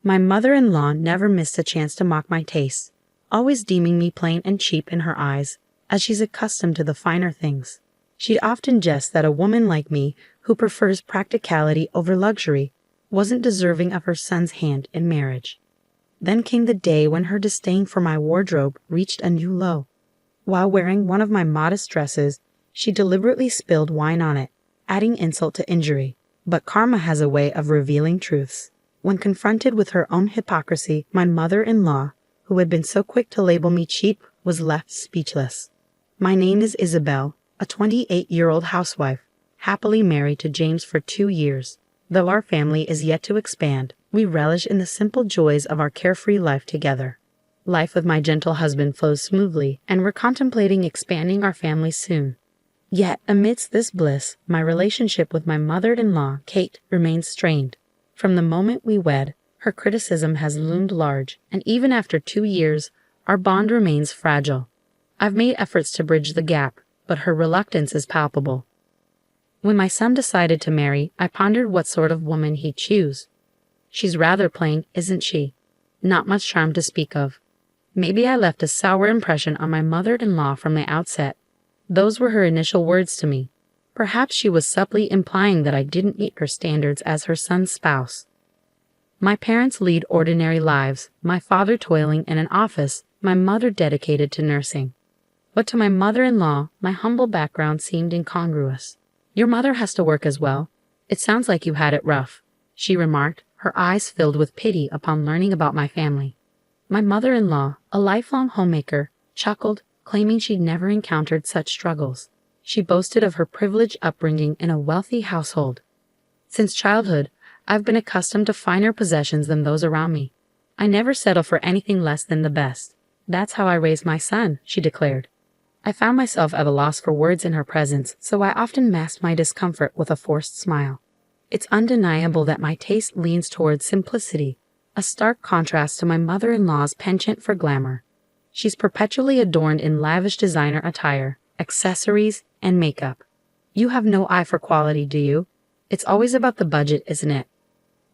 My mother-in-law never missed a chance to mock my tastes, always deeming me plain and cheap in her eyes, as she's accustomed to the finer things. She'd often jest that a woman like me, who prefers practicality over luxury, wasn't deserving of her son's hand in marriage. Then came the day when her disdain for my wardrobe reached a new low. While wearing one of my modest dresses, she deliberately spilled wine on it, adding insult to injury. But karma has a way of revealing truths. When confronted with her own hypocrisy, my mother-in-law, who had been so quick to label me cheap, was left speechless. My name is Isabel, a 28-year-old housewife, happily married to James for 2 years. Though our family is yet to expand, we relish in the simple joys of our carefree life together. Life with my gentle husband flows smoothly, and we're contemplating expanding our family soon. Yet, amidst this bliss, my relationship with my mother-in-law, Kate, remains strained. From the moment we wed, her criticism has loomed large, and even after 2 years, our bond remains fragile. I've made efforts to bridge the gap, but her reluctance is palpable. When my son decided to marry, I pondered what sort of woman he'd choose. She's rather plain, isn't she? Not much charm to speak of. Maybe I left a sour impression on my mother-in-law from the outset. Those were her initial words to me. Perhaps she was subtly implying that I didn't meet her standards as her son's spouse. My parents lead ordinary lives, my father toiling in an office, my mother dedicated to nursing. But to my mother-in-law, my humble background seemed incongruous. "Your mother has to work as well. It sounds like you had it rough," she remarked, her eyes filled with pity upon learning about my family. My mother-in-law, a lifelong homemaker, chuckled, claiming she'd never encountered such struggles. She boasted of her privileged upbringing in a wealthy household. "Since childhood, I've been accustomed to finer possessions than those around me. I never settle for anything less than the best. That's how I raised my son," she declared. I found myself at a loss for words in her presence, so I often masked my discomfort with a forced smile. It's undeniable that my taste leans towards simplicity, a stark contrast to my mother-in-law's penchant for glamour. She's perpetually adorned in lavish designer attire, accessories, and makeup. You have no eye for quality, do you? It's always about the budget, isn't it?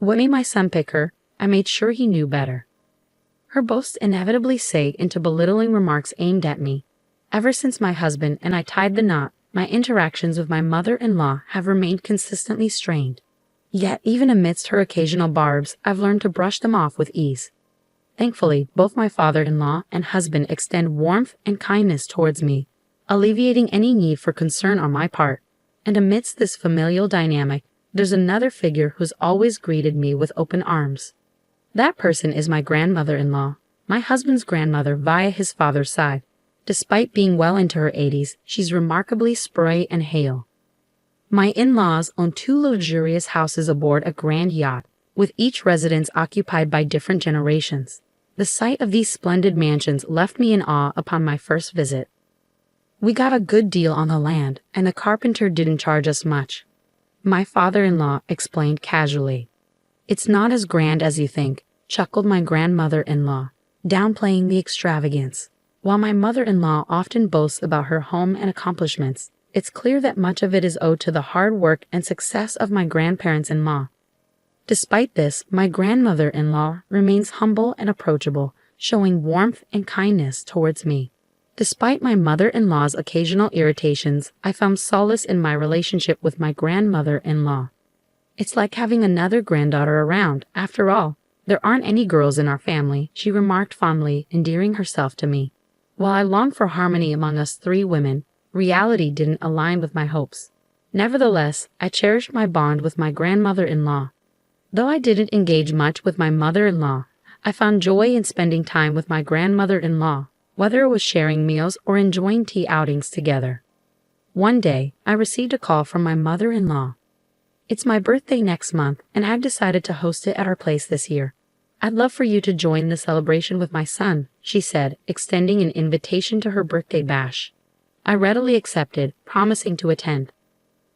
What made my son pick her? I made sure he knew better. Her boasts inevitably sag into belittling remarks aimed at me. Ever since my husband and I tied the knot, my interactions with my mother-in-law have remained consistently strained. Yet, even amidst her occasional barbs, I've learned to brush them off with ease. Thankfully, both my father-in-law and husband extend warmth and kindness towards me, alleviating any need for concern on my part. And amidst this familial dynamic, there's another figure who's always greeted me with open arms. That person is my grandmother-in-law, my husband's grandmother via his father's side. Despite being well into her 80s, she's remarkably spry and hale. My in-laws own 2 luxurious houses aboard a grand yacht, with each residence occupied by different generations. The sight of these splendid mansions left me in awe upon my first visit. We got a good deal on the land, and the carpenter didn't charge us much, my father-in-law explained casually. "It's not as grand as you think," chuckled my grandmother-in-law, downplaying the extravagance. While my mother-in-law often boasts about her home and accomplishments, it's clear that much of it is owed to the hard work and success of my grandparents-in-law. Despite this, my grandmother-in-law remains humble and approachable, showing warmth and kindness towards me. Despite my mother-in-law's occasional irritations, I found solace in my relationship with my grandmother-in-law. "It's like having another granddaughter around. After all, there aren't any girls in our family," she remarked fondly, endearing herself to me. While I longed for harmony among us 3 women, reality didn't align with my hopes. Nevertheless, I cherished my bond with my grandmother-in-law. Though I didn't engage much with my mother-in-law, I found joy in spending time with my grandmother-in-law, whether it was sharing meals or enjoying tea outings together. One day, I received a call from my mother-in-law. "It's my birthday next month, and I've decided to host it at our place this year. I'd love for you to join the celebration with my son," she said, extending an invitation to her birthday bash. I readily accepted, promising to attend.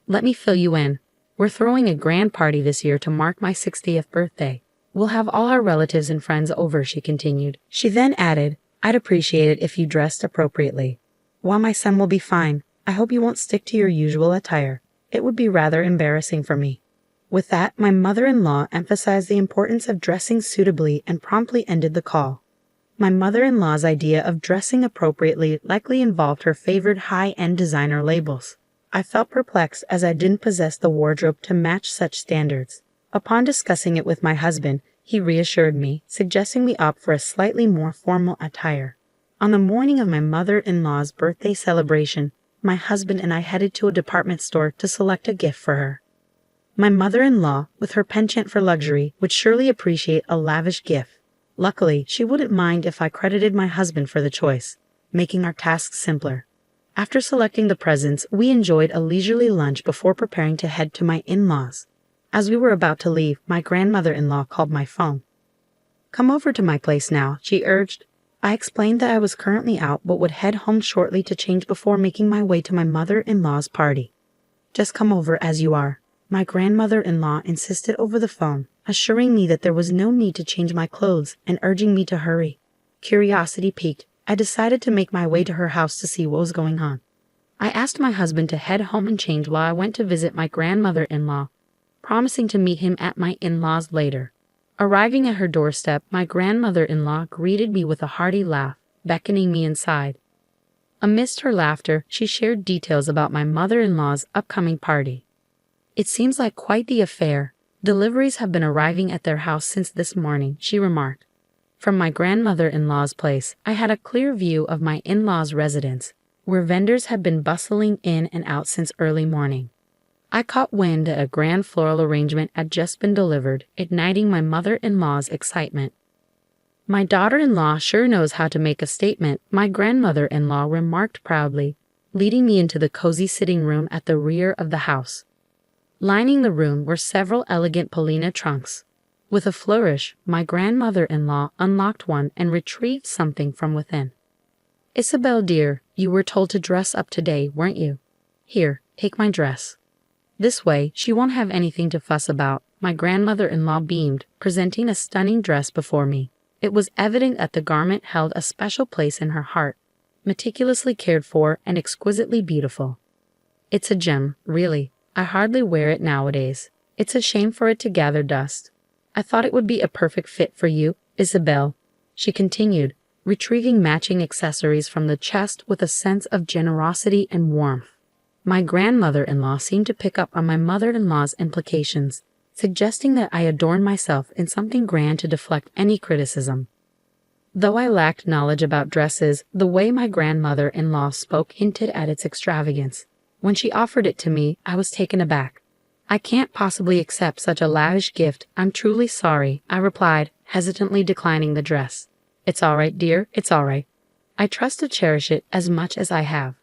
"Let me fill you in. We're throwing a grand party this year to mark my 60th birthday. We'll have all our relatives and friends over," she continued. She then added, "I'd appreciate it if you dressed appropriately. While my son will be fine, I hope you won't stick to your usual attire. It would be rather embarrassing for me." With that, my mother-in-law emphasized the importance of dressing suitably and promptly ended the call. My mother-in-law's idea of dressing appropriately likely involved her favorite high-end designer labels. I felt perplexed as I didn't possess the wardrobe to match such standards. Upon discussing it with my husband, he reassured me, suggesting we opt for a slightly more formal attire. On the morning of my mother-in-law's birthday celebration, my husband and I headed to a department store to select a gift for her. My mother-in-law, with her penchant for luxury, would surely appreciate a lavish gift. Luckily, she wouldn't mind if I credited my husband for the choice, making our tasks simpler. After selecting the presents, we enjoyed a leisurely lunch before preparing to head to my in-laws. As we were about to leave, my grandmother-in-law called my phone. "Come over to my place now," she urged. I explained that I was currently out but would head home shortly to change before making my way to my mother-in-law's party. "Just come over as you are," my grandmother-in-law insisted over the phone, assuring me that there was no need to change my clothes and urging me to hurry. Curiosity piqued, I decided to make my way to her house to see what was going on. I asked my husband to head home and change while I went to visit my grandmother-in-law, promising to meet him at my in-laws later. Arriving at her doorstep, my grandmother-in-law greeted me with a hearty laugh, beckoning me inside. Amidst her laughter, she shared details about my mother-in-law's upcoming party. "It seems like quite the affair. Deliveries have been arriving at their house since this morning," she remarked. From my grandmother-in-law's place, I had a clear view of my in-laws' residence, where vendors had been bustling in and out since early morning. I caught wind that a grand floral arrangement had just been delivered, igniting my mother-in-law's excitement. "My daughter-in-law sure knows how to make a statement," my grandmother-in-law remarked proudly, leading me into the cozy sitting room at the rear of the house. Lining the room were several elegant Polina trunks. With a flourish, my grandmother-in-law unlocked one and retrieved something from within. "Isabel, dear, you were told to dress up today, weren't you? Here, take my dress. This way, she won't have anything to fuss about," my grandmother-in-law beamed, presenting a stunning dress before me. It was evident that the garment held a special place in her heart, meticulously cared for and exquisitely beautiful. "It's a gem, really. I hardly wear it nowadays. It's a shame for it to gather dust. I thought it would be a perfect fit for you, Isabel," she continued, retrieving matching accessories from the chest with a sense of generosity and warmth. My grandmother-in-law seemed to pick up on my mother-in-law's implications, suggesting that I adorn myself in something grand to deflect any criticism. Though I lacked knowledge about dresses, the way my grandmother-in-law spoke hinted at its extravagance. When she offered it to me, I was taken aback. "I can't possibly accept such a lavish gift. I'm truly sorry," I replied, hesitantly declining the dress. "It's all right, dear, it's all right. I trust to cherish it as much as I have.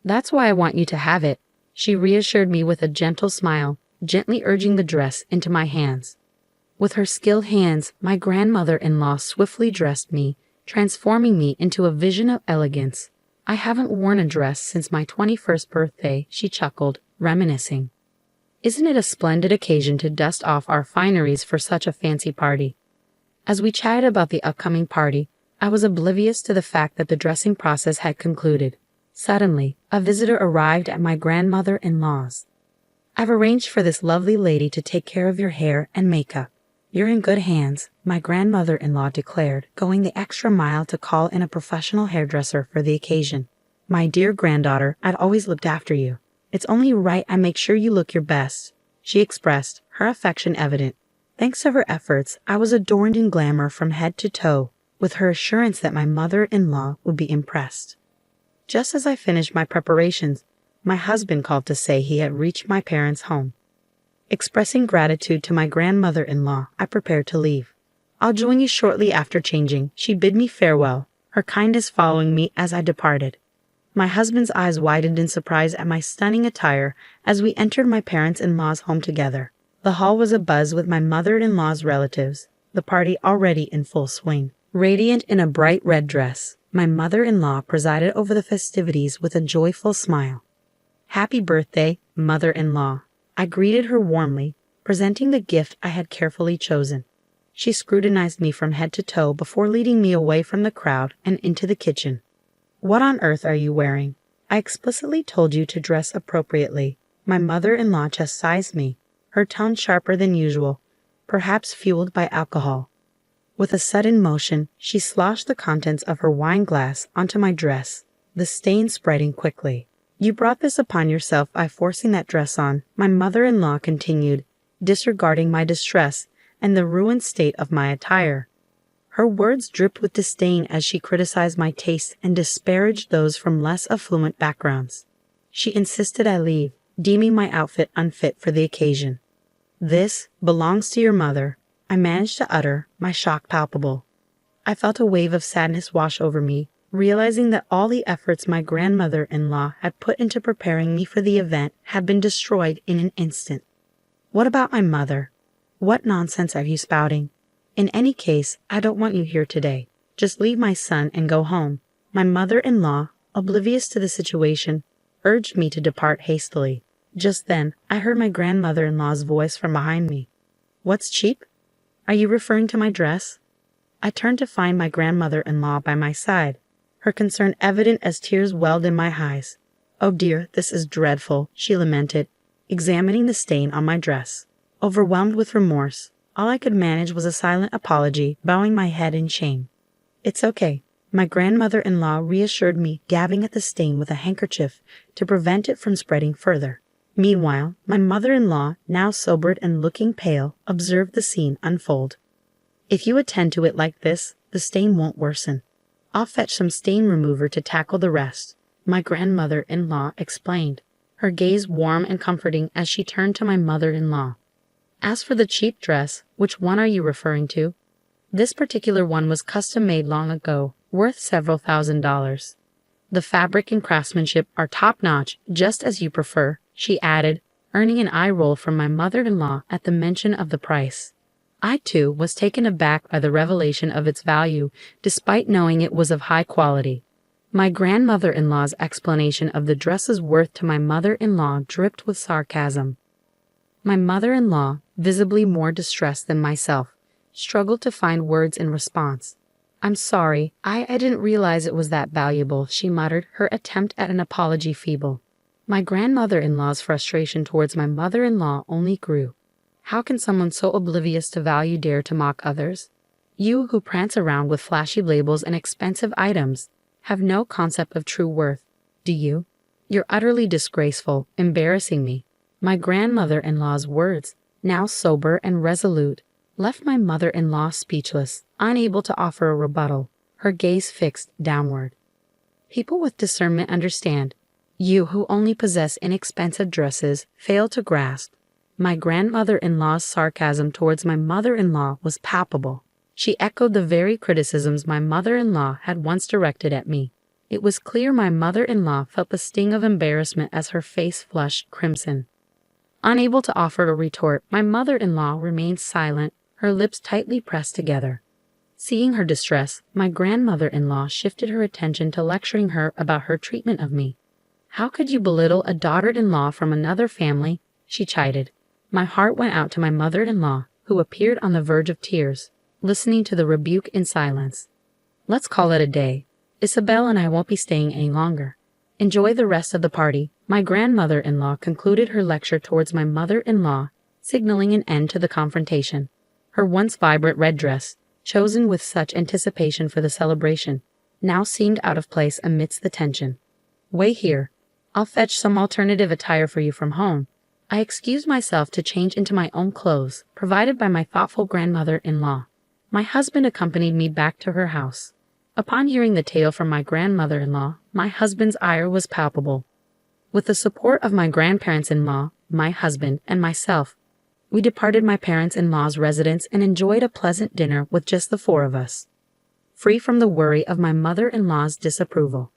That's why I want you to have it," she reassured me with a gentle smile, gently urging the dress into my hands. With her skilled hands, my grandmother-in-law swiftly dressed me, transforming me into a vision of elegance. "I haven't worn a dress since my 21st birthday," she chuckled, reminiscing. "Isn't it a splendid occasion to dust off our fineries for such a fancy party?" As we chatted about the upcoming party, I was oblivious to the fact that the dressing process had concluded. Suddenly, a visitor arrived at my grandmother-in-law's. "I've arranged for this lovely lady to take care of your hair and makeup. You're in good hands," my grandmother-in-law declared, going the extra mile to call in a professional hairdresser for the occasion. "My dear granddaughter, I've always looked after you. It's only right I make sure you look your best," she expressed, her affection evident. Thanks to her efforts, I was adorned in glamour from head to toe, with her assurance that my mother-in-law would be impressed. Just as I finished my preparations, my husband called to say he had reached my parents' home. Expressing gratitude to my grandmother-in-law, I prepared to leave. "I'll join you shortly after changing," she bid me farewell, her kindness following me as I departed. My husband's eyes widened in surprise at my stunning attire as we entered my parents-in-law's home together. The hall was abuzz with my mother-in-law's relatives, the party already in full swing. Radiant in a bright red dress, my mother-in-law presided over the festivities with a joyful smile. "Happy birthday, mother-in-law," I greeted her warmly, presenting the gift I had carefully chosen. She scrutinized me from head to toe before leading me away from the crowd and into the kitchen. "What on earth are you wearing? I explicitly told you to dress appropriately," my mother-in-law chastised me, her tone sharper than usual, perhaps fueled by alcohol. With a sudden motion, she sloshed the contents of her wine glass onto my dress, the stain spreading quickly. "You brought this upon yourself by forcing that dress on," my mother-in-law continued, disregarding my distress and the ruined state of my attire. Her words dripped with disdain as she criticized my taste and disparaged those from less affluent backgrounds. She insisted I leave, deeming my outfit unfit for the occasion. "This belongs to your mother," I managed to utter, my shock palpable. I felt a wave of sadness wash over me, realizing that all the efforts my grandmother-in-law had put into preparing me for the event had been destroyed in an instant. "What about my mother? What nonsense are you spouting? In any case, I don't want you here today. Just leave my son and go home." My mother-in-law, oblivious to the situation, urged me to depart hastily. Just then, I heard my grandmother-in-law's voice from behind me. "What's cheap? Are you referring to my dress?" I turned to find my grandmother-in-law by my side, her concern evident as tears welled in my eyes. "Oh dear, this is dreadful," she lamented, examining the stain on my dress. Overwhelmed with remorse, all I could manage was a silent apology, bowing my head in shame. "It's okay," my grandmother-in-law reassured me, dabbing at the stain with a handkerchief to prevent it from spreading further. Meanwhile, my mother-in-law, now sobered and looking pale, observed the scene unfold. "If you attend to it like this, the stain won't worsen. I'll fetch some stain remover to tackle the rest," my grandmother-in-law explained, her gaze warm and comforting as she turned to my mother-in-law. "As for the cheap dress, which one are you referring to?" "This particular one was custom-made long ago, worth several $1,000s. The fabric and craftsmanship are top-notch, just as you prefer," she added, earning an eye roll from my mother-in-law at the mention of the price. I, too, was taken aback by the revelation of its value, despite knowing it was of high quality. My grandmother-in-law's explanation of the dress's worth to my mother-in-law dripped with sarcasm. My mother-in-law, visibly more distressed than myself, struggled to find words in response. "I'm sorry, I didn't realize it was that valuable," she muttered, her attempt at an apology feeble. My grandmother-in-law's frustration towards my mother-in-law only grew. How can someone so oblivious to value dare to mock others? You who prance around with flashy labels and expensive items have no concept of true worth, do you? You're utterly disgraceful, embarrassing me. My grandmother-in-law's words, now sober and resolute, left my mother-in-law speechless, unable to offer a rebuttal, her gaze fixed downward. People with discernment understand. You who only possess inexpensive dresses fail to grasp. My grandmother-in-law's sarcasm towards my mother-in-law was palpable. She echoed the very criticisms my mother-in-law had once directed at me. It was clear my mother-in-law felt the sting of embarrassment as her face flushed crimson. Unable to offer a retort, my mother-in-law remained silent, her lips tightly pressed together. Seeing her distress, my grandmother-in-law shifted her attention to lecturing her about her treatment of me. "How could you belittle a daughter-in-law from another family?" she chided. My heart went out to my mother-in-law, who appeared on the verge of tears, listening to the rebuke in silence. "Let's call it a day. Isabel and I won't be staying any longer. Enjoy the rest of the party." My grandmother-in-law concluded her lecture towards my mother-in-law, signaling an end to the confrontation. Her once vibrant red dress, chosen with such anticipation for the celebration, now seemed out of place amidst the tension. "Wait here. I'll fetch some alternative attire for you from home." I excused myself to change into my own clothes, provided by my thoughtful grandmother-in-law. My husband accompanied me back to her house. Upon hearing the tale from my grandmother-in-law, my husband's ire was palpable. With the support of my grandparents-in-law, my husband, and myself, we departed my parents-in-law's residence and enjoyed a pleasant dinner with just the four of us, free from the worry of my mother-in-law's disapproval.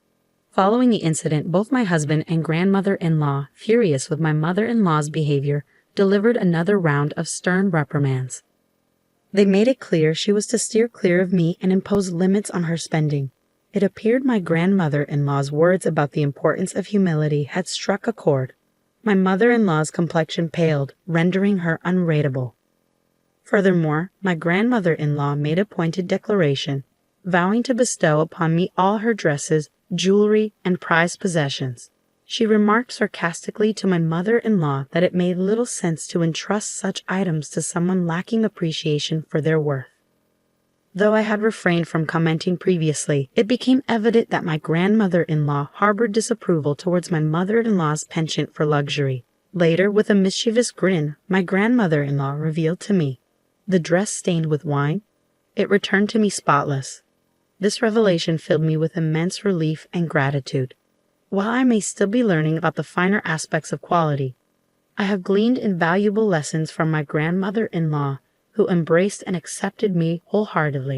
Following the incident, both my husband and grandmother-in-law, furious with my mother-in-law's behavior, delivered another round of stern reprimands. They made it clear she was to steer clear of me and impose limits on her spending. It appeared my grandmother-in-law's words about the importance of humility had struck a chord. My mother-in-law's complexion paled, rendering her unrateable. Furthermore, my grandmother-in-law made a pointed declaration, vowing to bestow upon me all her dresses, jewelry, and prized possessions. She remarked sarcastically to my mother-in-law that it made little sense to entrust such items to someone lacking appreciation for their worth. Though I had refrained from commenting previously, it became evident that my grandmother-in-law harbored disapproval towards my mother-in-law's penchant for luxury. Later, with a mischievous grin, my grandmother-in-law revealed to me the dress stained with wine. It returned to me spotless. This revelation filled me with immense relief and gratitude. While I may still be learning about the finer aspects of quality, I have gleaned invaluable lessons from my grandmother-in-law, who embraced and accepted me wholeheartedly.